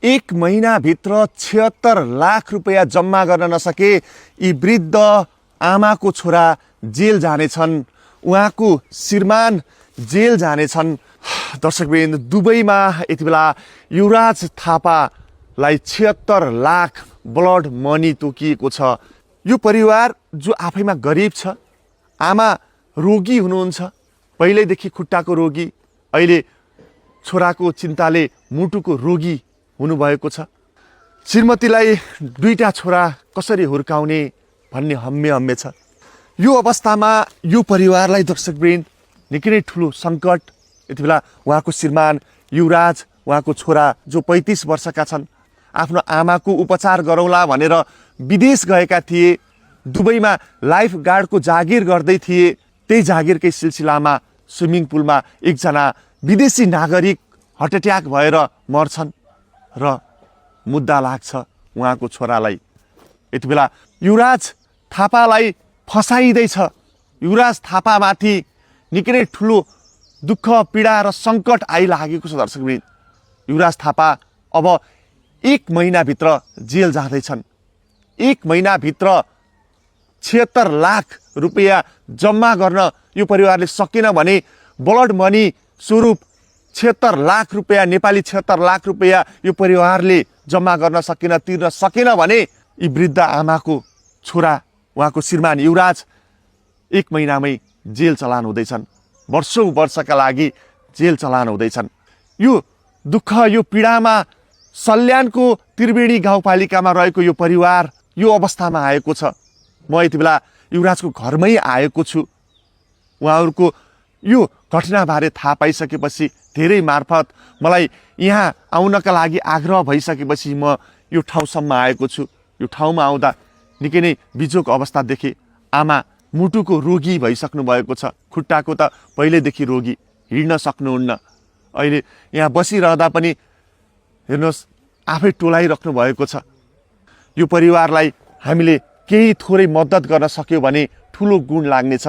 1 महिनाभित्र 76 लाख रुपैयाँ जम्मा गर्न नसके यी वृद्ध आमाको छोरा जेल जानेछन्, उहाँको श्रीमान जेल जानेछन्। दर्शकवृन्द, दुबईमा यति बेला युवराज थापालाई 76 लाख ब्लड मनी तोकिएको छ। यो परिवार जो आफैमा गरिब छ, आमा रोगी हुनुहुन्छ, पहिल्यैदेखि खुट्टाको रोगी, अहिले छोराको चिन्ताले मुटुको रोगी हुनुभएको छ। श्रीमतीलाई 2टा छोरा कसरी हुर्काउने भन्ने हम्मे छ। यो अवस्थामा यो परिवारलाई दर्शकवृन्द निकै नै ठुलो सङ्कट। यति बेला उहाँको श्रीमान युवराज, उहाँको छोरा जो 35 वर्षका छन्, आफ्नो आमाको उपचार गरौँला भनेर विदेश गएका थिए। दुबईमा लाइफ गार्डको जागिर गर्दै थिए। त्यही जागिरकै सिलसिलामा स्विमिङ पुलमा एकजना विदेशी नागरिक हार्ट एट्याक भएर मर्छन् र मुद्दा लाग्छ उहाँको छोरालाई। यति बेला युवराज थापालाई फसाइँदैछ। युवराज थापामाथि निकै नै ठुलो दुःख, पीडा र सङ्कट आइलागेको छ। दर्शकवृन्द, युवराज थापा अब 1 महिनाभित्र जेल जाँदैछन्। 1 महिनाभित्र 76 लाख रुपैयाँ जम्मा गर्न यो परिवारले सकेन भने ब्लड मनी स्वरूप 76 लाख रुपैयाँ, नेपाली 76 लाख रुपैयाँ यो परिवारले जम्मा गर्न सकेन, तिर्न सकेन भने यी वृद्ध आमाको छोरा, उहाँको श्रीमान युवराज 1 महिनामै जेल चलान हुँदैछन्। वर्षौँ वर्षका लागि जेल चलान हुँदैछन्। यो दुःख, यो पीडामा सल्यानको त्रिवेणी गाउँपालिकामा रहेको यो परिवार यो अवस्थामा आएको छ। म यति बेला युवराजको घरमै आएको छु। उहाँहरूको यो घटनाबारे थाहा पाइसकेपछि धेरै मार्फत मलाई यहाँ आउनका लागि आग्रह भइसकेपछि म यो ठाउँसम्म आएको छु। यो ठाउँमा आउँदा निकै नै बिजोग अवस्था देखेँ। आमा मुटुको रोगी भइसक्नु भएको छ। खुट्टाको त पहिल्यैदेखि रोगी, हिँड्न सक्नुहुन्न। अहिले यहाँ बसिरहँदा पनि हेर्नुहोस् आफै टोलाइराख्नु भएको छ। यो परिवारलाई हामीले केही थोरै मद्दत गर्न सक्यो भने ठुलो गुण लाग्नेछ।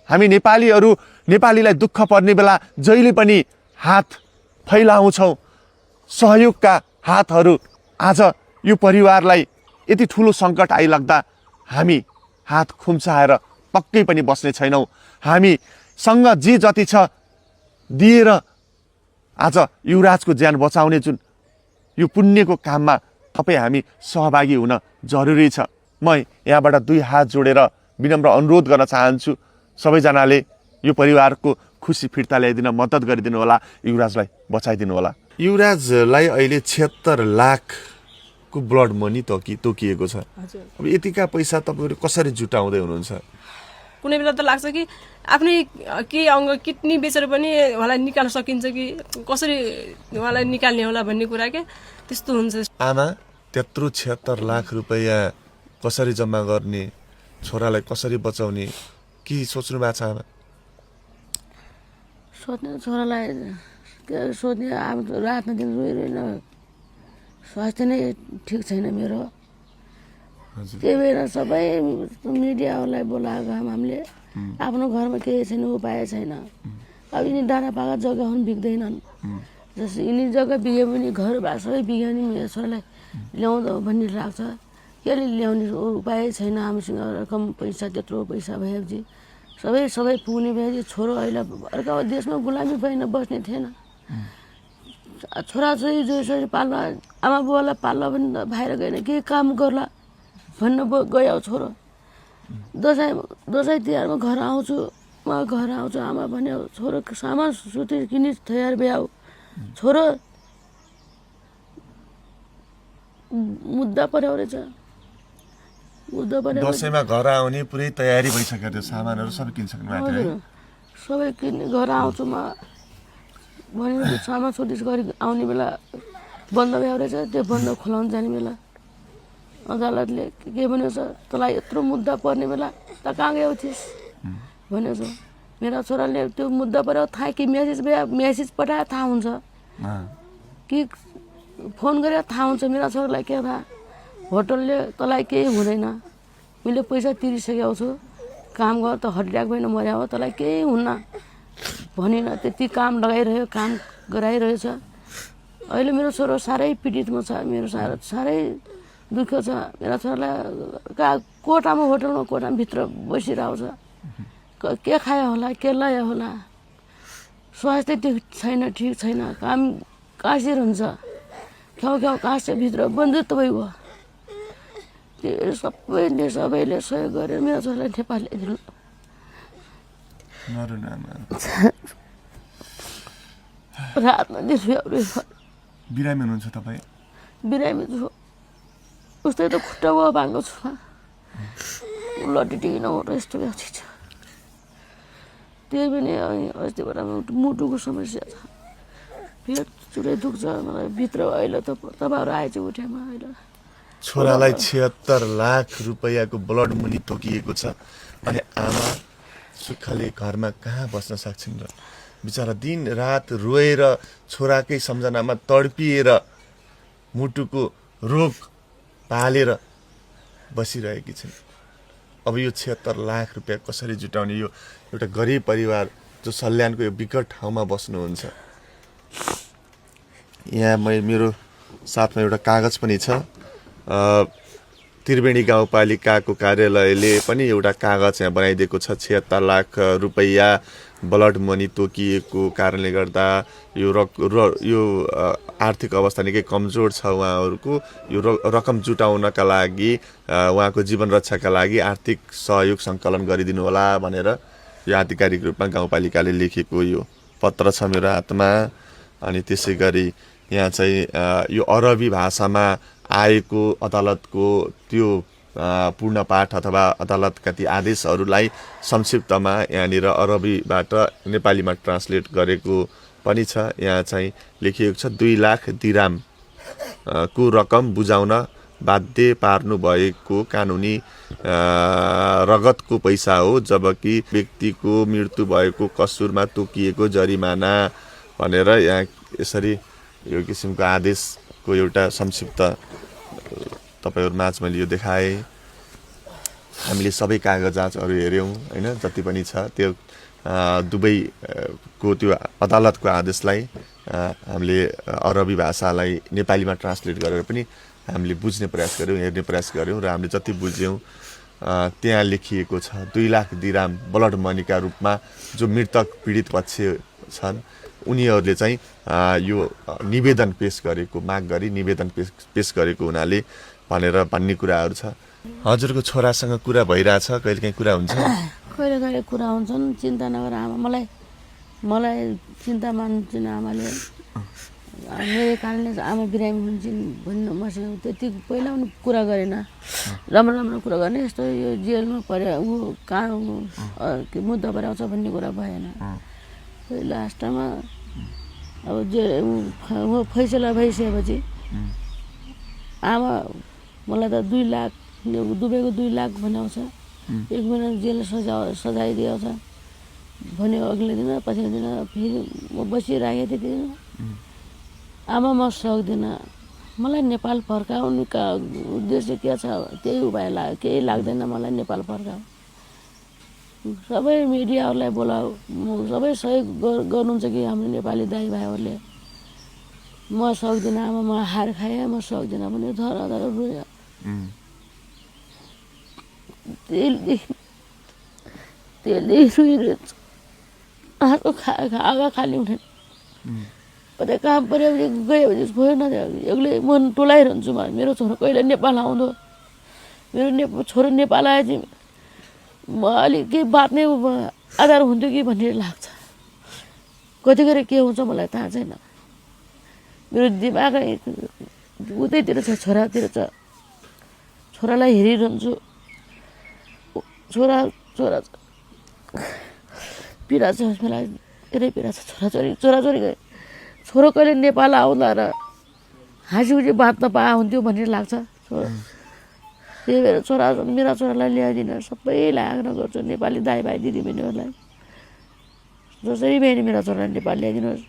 हामी नेपालीलाई दुःख पर्ने बेला जहिले पनि हात फैलाउँछौँ, सहयोगका हातहरू। आज यो परिवारलाई यति ठुलो सङ्कट आइलाग्दा हामी हात खुम्चाएर पक्कै पनि बस्ने छैनौँ। हामीसँग जे जति छ दिएर आज युवराजको ज्यान बचाउने जुन यो पुण्यको काममा तपाईँ हामी सहभागी हुन जरुरी छ। म यहाँबाट 2 हात जोडेर विनम्र अनुरोध गर्न चाहन्छु, सबैजनाले यो परिवारको खुसी फिर्ता ल्याइदिन मद्दत गरिदिनु होला, युवराजलाई बचाइदिनु होला। युवराजलाई अहिले 76 लाखको ब्लड मनी तोकिएको छ। अब यतिका पैसा तपाईँहरू कसरी जुटाउँदै हुनुहुन्छ? कुनै बेला त लाग्छ कि आफ्नै केही अङ्ग किडनी बेचेर पनि उहाँलाई निकाल्न सकिन्छ कि कसरी उहाँलाई निकाल्ने होला भन्ने कुरा के त्यस्तो हुन्छ। आमा त्यत्रो 76 लाख रुपैयाँ कसरी जम्मा गर्ने, छोरालाई कसरी बचाउने, के सोच्नु भएको छ आमा? सोध्ने छोरालाई सोध्ने, अब रातमा दिन रोइरहेन, स्वास्थ्य नै ठिक छैन मेरो। त्यही भएर सबै मिडियाहरूलाई बोलाएको हामीले। आफ्नो घरमा केही छैन, उपाय छैन। अब यिनी डाँडा पाका जग्गाहरू बिग्दैनन्। जस्तो यिनी जग्गा बिग्यो भने घर सबै बिग्यो भने मेरो छोरालाई ल्याउँदो भन्ने लाग्छ। केले ल्याउने उपाय छैन हामीसँग। रकम पैसा त्यत्रो पैसा भएपछि सबै पुग्ने भएपछि छोरो अहिले अर्को देशमा गुलामी भएन बस्ने थिएन। छोराछोरी जसरी पाल्न, आमा बुवालाई पाल्न पनि बाहिर गएन, के काम गर्ला भन्न गयो छोरो। दसैँ तिहारमा घर आउँछु, म घर आउँछु आमा भन्यो, छोरो सामान सुति किनी तयार भ्याऊ। छोरो मुद्दा पर्यो रहेछ। दसैँमा घर आउने पुरै तयारी भइसक्यो, त्यो सामानहरू सबै किनिसक्नु भएको थियो? सबै किन्ने घर आउँछु म भने सामान सोधिस गरी आउने बेला बन्द भयो रहेछ। त्यो बन्द खोलाउनु जाने बेला अदालतले के भन्यो छ, तँलाई यत्रो मुद्दा पर्ने बेला त कहाँ गयो थिइस् भन्यो छ। मेरो छोराले त्यो मुद्दा पर्यो थाहा कि मेसेज पठाएर थाहा हुन्छ कि फोन गरेर थाहा हुन्छ। मेरो छोरालाई के थाहा, होटलले तँलाई केही हुँदैन, मैले पैसा तिरिसकेको छु, काम गर त हटिरहेको भएन मर्या हो, तँलाई केही हुन्न भनेन। त्यति काम लगाइरह्यो, काम गराइरहेछ। अहिले मेरो छोरो साह्रै पीडितमा छ, मेरो साह्रै दुःख छ। मेरा छोरालाई कोटामा भित्र बसिरहेको छ, के खायो होला, के लायो होला, स्वास्थ्य ठिक छैन, काम कासिर हुन्छ, ख्याउ कासे भित्र बन्दित भइगयो। त्यो सबैले सहयोग गरेर मेरो छोरालाई नेपाल ल्याइदिनु। रातमा दिउँसो बिरामी हुनुहुन्छ तपाईँ? बिरामी छु, उस्तै त खुट्टा भयो भाङ्गो छु, लट्टी टिकी नहुँदा यस्तो व्यवस्थित छ। त्यही पनि अस्तिबाट मुटुको समस्या छ, पेट चुरै दुख्छ मलाई भित्र। अहिले त तपाईँहरू आएछ उठ्यामा। अहिले छोरालाई 76 लाख रुपैयाँको ब्लड मनी तोकिएको छ अनि आमा सुखले घरमा कहाँ बस्न सक्छन् र? बिचरा दिन रात रोएर छोराकै सम्झनामा तडपिएर मुटुको रोग पालेर बसिरहेकी छिन्। अब यो 76 लाख रुपियाँ कसरी जुटाउने? यो एउटा गरिब परिवार जो सल्यानको यो विकट ठाउँमा बस्नुहुन्छ। यहाँ मेरो साथमा एउटा कागज पनि छ। त्रिवेणी गाउँपालिकाको कार्यालयले पनि एउटा कागज यहाँ बनाइदिएको छ। 76 लाख रुपैयाँ ब्लड मनी तोकिएको कारणले गर्दा यो आर्थिक अवस्था निकै कमजोर छ उहाँहरूको। यो रकम जुटाउनका लागि, उहाँको जीवन रक्षाका लागि आर्थिक सहयोग सङ्कलन गरिदिनु होला भनेर यो आधिकारिक रूपमा गाउँपालिकाले लेखेको यो पत्र छ मेरो हातमा। अनि त्यसै गरी यहाँ चाहिँ यो अरबी भाषामा आएको अदालतको त्यो पूर्ण पाठ अथवा अदालतका ती आदेशहरूलाई संक्षिप्तमा यहाँनिर अरबीबाट नेपालीमा ट्रान्सलेट गरेको पनि छ। यहाँ चाहिँ लेखिएको छ 2 लाख दिराम को रकम बुझाउन बाध्य पार्नु भएको कानुनी रगतको पैसा हो, जबकि व्यक्तिको मृत्यु भएको कसुरमा तोकिएको जरिमाना भनेर यहाँ यसरी यो किसिमको आदेशको एउटा संक्षिप्त तपाईँहरू माझमा यो देखाए। हामीले सबै कागजातहरू हेऱ्यौँ होइन, जति पनि छ त्यो दुबईको त्यो अदालतको आदेशलाई हामीले अरबी भाषालाई नेपालीमा ट्रान्सलेट गरेर पनि हामीले बुझ्ने प्रयास गऱ्यौँ, हेर्ने प्रयास गऱ्यौँ र हामीले जति बुझ्यौँ त्यहाँ लेखिएको छ 2 लाख दिराम ब्लड मनीका रूपमा जो मृतक पीडित पक्ष छन् उनीहरूले चाहिँ यो निवेदन पेश गरेको माग गरी निवेदन पेश गरेको हुनाले भनेर भन्ने कुराहरू छ। हजुरको छोरासँग कुरा भइरहेछ, कहिलेकाहीँ कुरा हुन्छ? कहिले कुरा हुन्छन्, चिन्ता नगर आमा। मलाई चिन्ता मान्छन् आमाले, मेरो कारणले आमा बिरामी हुन्छन् भन्नु मसँग त्यति पहिला पनि कुरा गरेन। राम्रो कुरा गर्ने, यस्तो यो जेलमा पऱ्यो ऊ कहाँ मुद्दा पऱ्याउँछ भन्ने कुरा भएन। लास्टमा अब फैसला भइसकेपछि आमा मलाई त 2 लाख दुबईको 2 लाख बनाउँछ, 1 महिना जेल सजाय दिएछ भन्यो। अघिल्लो दिन पछिल्लो दिन फेरि म बसिरहेको थिएँ। त्यो आमा म सक्दिनँ, मलाई नेपाल फर्काउनुका उद्देश्य के छ त्यही उपाय केही लाग्दैन मलाई नेपाल फर्काऊ। सबै मिडियाहरूलाई बोलाऊ, सबै सहयोग गर्नुहुन्छ कि हाम्रो नेपाली दाइभाइहरूले। म सक्दिनँ आमा, म हार खाएँ, म सक्दिनँ भने धर रोयो। त्यसले रोइरहेछ, आँखा खाली हुने। कतै काम पऱ्यो भने गयो भने भयो न, एक्लै मन टोलाइरहन्छु म। मेरो छोरो कहिले नेपाल आउँदो, मेरो छोरो नेपाल आएपछि म अलिक केही बाँच्ने आधार हुन्थ्यो कि भन्ने लाग्छ। कतिखेर के हुन्छ मलाई थाहा छैन। मेरो दिमाग उतैतिर छ, छोरातिर छ। छोरालाई हेरिरहन्छु, छोरा पीडा छ मलाई, धेरै पीडा छ। छोराछोरी छोरो कहिले नेपाल आउँदा र हाँसी बाँच्न पाए हुन्थ्यो भन्ने लाग्छ। त्यही भएर मेरा छोरालाई ल्याइदिन, सबैलाई आग्रह गर्छु, नेपाली दाइभाइ दिदीबहिनीहरूलाई जसरी पनि मेरा छोरालाई नेपाल ल्याइदिनुहोस्।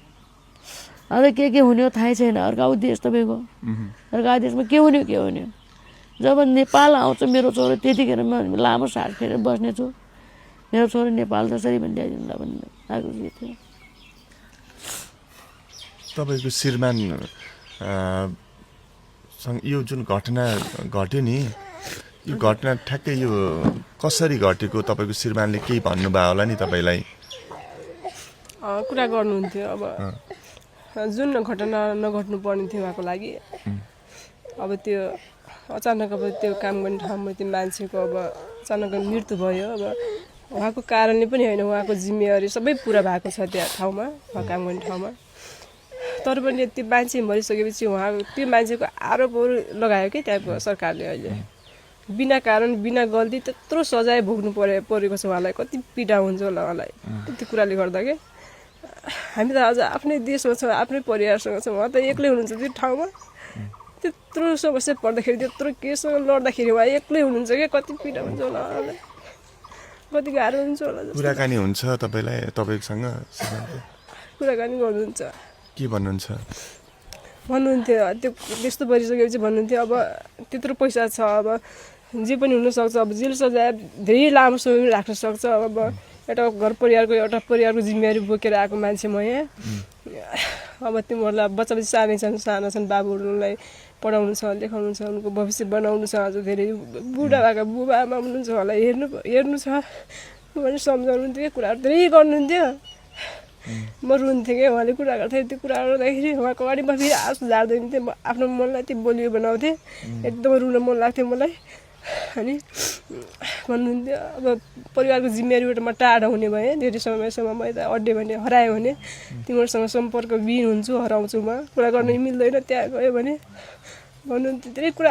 अझ के हुने हो थाहै छैन, अर्को देश तपाईँको अर्को देशमा के हुने जब नेपाल आउँछ मेरो छोरो त्यतिखेर म लामो सास फेरेर बस्नेछु। मेरो छोरो नेपाल जसरी पनि ल्याइदिनु भन्ने लाग्छ। तपाईँको श्रीमान यो जुन घटना घट्यो नि यो घटना ठ्याक्कै यो कसरी घटेको तपाईँको श्रीमानले केही भन्नुभयो होला नि तपाईँलाई कुरा गर्नुहुन्थ्यो अब जुन घटना नघट्नु पर्ने थियो उहाँको लागि अब त्यो अचानक अब त्यो काम गर्ने ठाउँमा त्यो मान्छेको अब अचानक मृत्यु भयो अब उहाँको कारणले पनि होइन उहाँको जिम्मेवारी सबै पुरा भएको छ त्यहाँ ठाउँमा उहाँ काम गर्ने ठाउँमा तर पनि त्यो मान्छे मरिसकेपछि उहाँ त्यो मान्छेको आरोपहरू लगायो कि त्यहाँको सरकारले अहिले बिना कारण बिना गल्ती त्यत्रो सजाय भोग्नु परेको छ उहाँलाई कति पीडा हुन्छ होला उहाँलाई त्यति कुराले गर्दा के हामी त आज आफ्नै देशमा छ आफ्नै परिवारसँग छ उहाँ त एक्लै हुनुहुन्छ त्यो ठाउँमा त्यत्रो समस्या पर्दाखेरि त्यत्रो केसँग लड्दाखेरि उहाँ एक्लै हुनुहुन्छ क्या कति पीडा हुन्छ होला उहाँलाई कति गाह्रो हुन्छ होला कुराकानी हुन्छ तपाईँसँग कुराकानी गर्नुहुन्छ के भन्नुहुन्छ भन्नुहुन्थ्यो त्यो त्यस्तो परिसकेपछि भन्नुहुन्थ्यो अब त्यत्रो पैसा छ अब जे पनि हुनसक्छ अब जेल सजाय धेरै लामो समय राख्न सक्छ अब एउटा परिवारको जिम्मेवारी बोकेर आएको मान्छे म यहाँ अब तिमीहरूलाई बच्चा साना छन् बाबुहरूलाई पढाउनु छ लेखाउनु छ उनको भविष्य बनाउनु छ अझ धेरै बुढा भएको बुबा आमा हुनुहुन्छ होला हेर्नु छ भने सम्झाउनुहुन्थ्यो कुराहरू धेरै गर्नुहुन्थ्यो म रुन्थेँ क्या उहाँले कुरा गर्थेँ त्यो कुरा गर्दाखेरि उहाँको अगाडिमा फेरि आँसु झार्दैन थिएँ म आफ्नो मनलाई त्यो बलियो बनाउँथेँ एकदम रुन मन लाग्थ्यो मलाई अनि भन्नुहुन्थ्यो अब परिवारको जिम्मेवारीबाट म टाढा हुने भएँ धेरै समयसम्म म यता अड्डे भने हरायो भने तिमीहरूसँग सम्पर्क विहीन हुन्छु हराउँछु म कुरा गर्न मिल्दैन त्यहाँ गयो भने भन्नुहुन्थ्यो धेरै कुरा